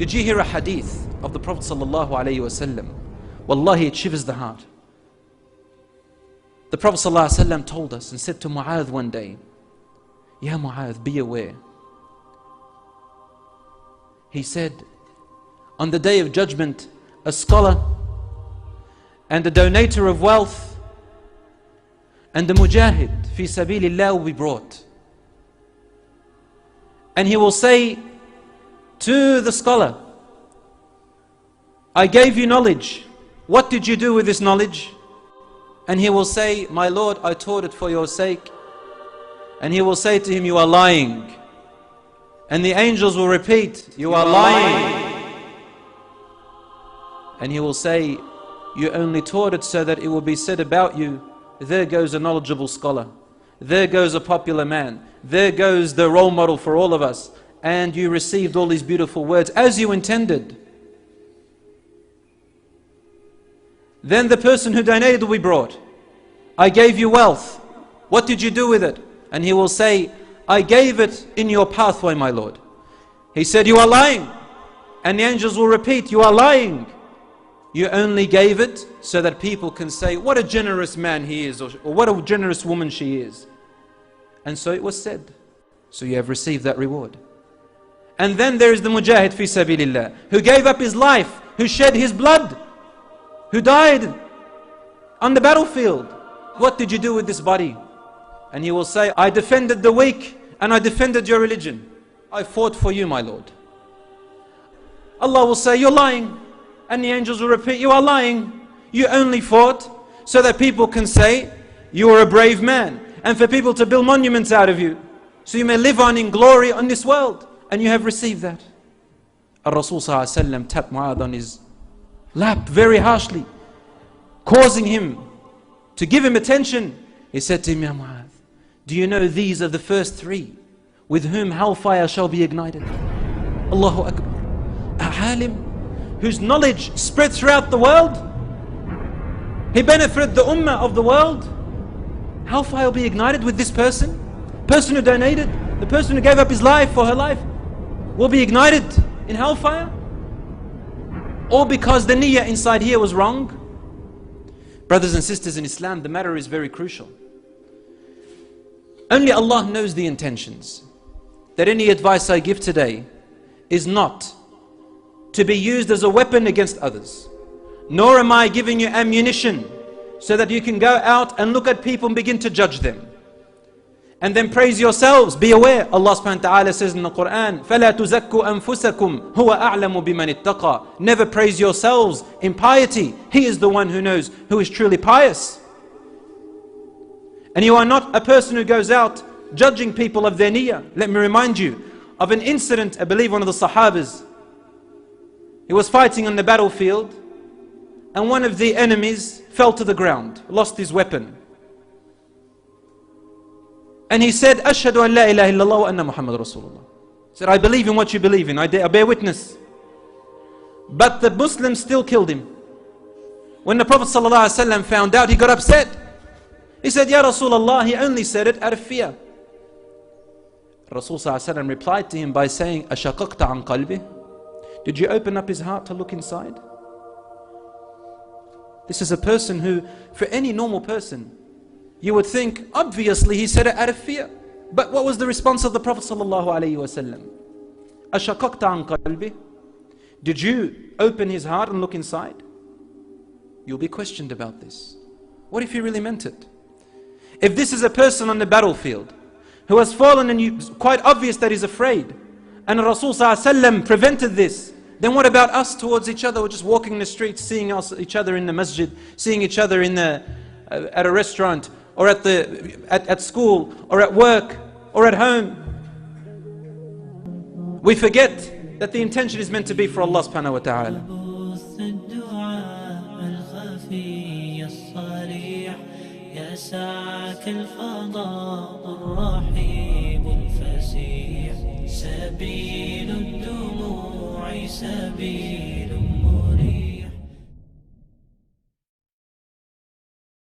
Did you hear a hadith of the Prophet sallallahu alaihi wasallam? Wallahi, it shivers the heart. The Prophet sallallahu alaihi wasallam told us and said to Mu'adh one day, Ya Mu'adh, be aware. He said, on the day of judgment, a scholar and a donator of wealth and a mujahid fi sabilillah will be brought. And he will say to the scholar, I gave you knowledge. What did you do with this knowledge? And he will say, my Lord, I taught it for your sake. And he will say to him, you are lying. And the angels will repeat, you are lying. And he will say, you only taught it so that it will be said about you, there goes a knowledgeable scholar. There goes a popular man. There goes the role model for all of us. And you received all these beautiful words as you intended. Then the person who donated will be brought. I gave you wealth. What did you do with it? And he will say, I gave it in your pathway, my Lord. He said, you are lying. And the angels will repeat, you are lying. You only gave it so that people can say, what a generous man he is, or what a generous woman she is. And so it was said. So you have received that reward. And then there is the mujahid fi sabilillah, who gave up his life, who shed his blood, who died on the battlefield. What did you do with this body? And he will say, I defended the weak and I defended your religion. I fought for you, my Lord. Allah will say, you're lying. And the angels will repeat, you are lying. You only fought so that people can say, you are a brave man. And for people to build monuments out of you. So you may live on in glory on this world. And you have received that. Rasul sallallahu alaihi wasallam tapped Mu'adh on his lap very harshly, causing him to give him attention. He said to him, Ya Mu'adh, do you know these are the first three with whom hellfire shall be ignited? Allahu Akbar. A halim whose knowledge spread throughout the world. He benefited the ummah of the world. Hellfire will be ignited with this person. Person who donated, the person who gave up his life for her life, will be ignited in hellfire. Or because the niyyah inside here was wrong. Brothers and sisters in Islam, the matter is very crucial. Only Allah knows the intentions. That any advice I give today is not to be used as a weapon against others. Nor am I giving you ammunition so that you can go out and look at people and begin to judge them. And then praise yourselves. Be aware. Allah subhanahu wa ta'ala says in the Quran, فَلَا تُزَكُّوا أَنفُسَكُمْ هُوَ أَعْلَمُ بِمَنِ اتَّقَى. Never praise yourselves in piety. He is the one who knows who is truly pious. And you are not a person who goes out judging people of their niyyah. Let me remind you of an incident, I believe one of the Sahabas. He was fighting on the battlefield and one of the enemies fell to the ground, lost his weapon. And he said, Ashhadu an la ilaha illallah wa anna Muhammad Rasulullah. He said, I believe in what you believe in, I bear witness. But the Muslims still killed him. When the Prophet ﷺ found out, he got upset. He said, Ya Rasulullah, he only said it out of fear. Rasul ﷺ replied to him by saying, Ashaqaqta an qalbih? Did you open up his heart to look inside? This is a person who, for any normal person, you would think, obviously he said it out of fear. But what was the response of the Prophet ﷺ? Ashaqaqta an qalbih? Did you open his heart and look inside? You'll be questioned about this. What if he really meant it? If this is a person on the battlefield who has fallen and it's quite obvious that he's afraid, and Rasul ﷺ prevented this, then what about us towards each other? We're just walking in the streets, seeing each other in the masjid, seeing each other in at a restaurant, or at school, or at work, or at home. We forget that the intention is meant to be for Allah subhanahu wa ta'ala. يسعك الفضاء الرحيب الفسيح سبيل الدموع سبيل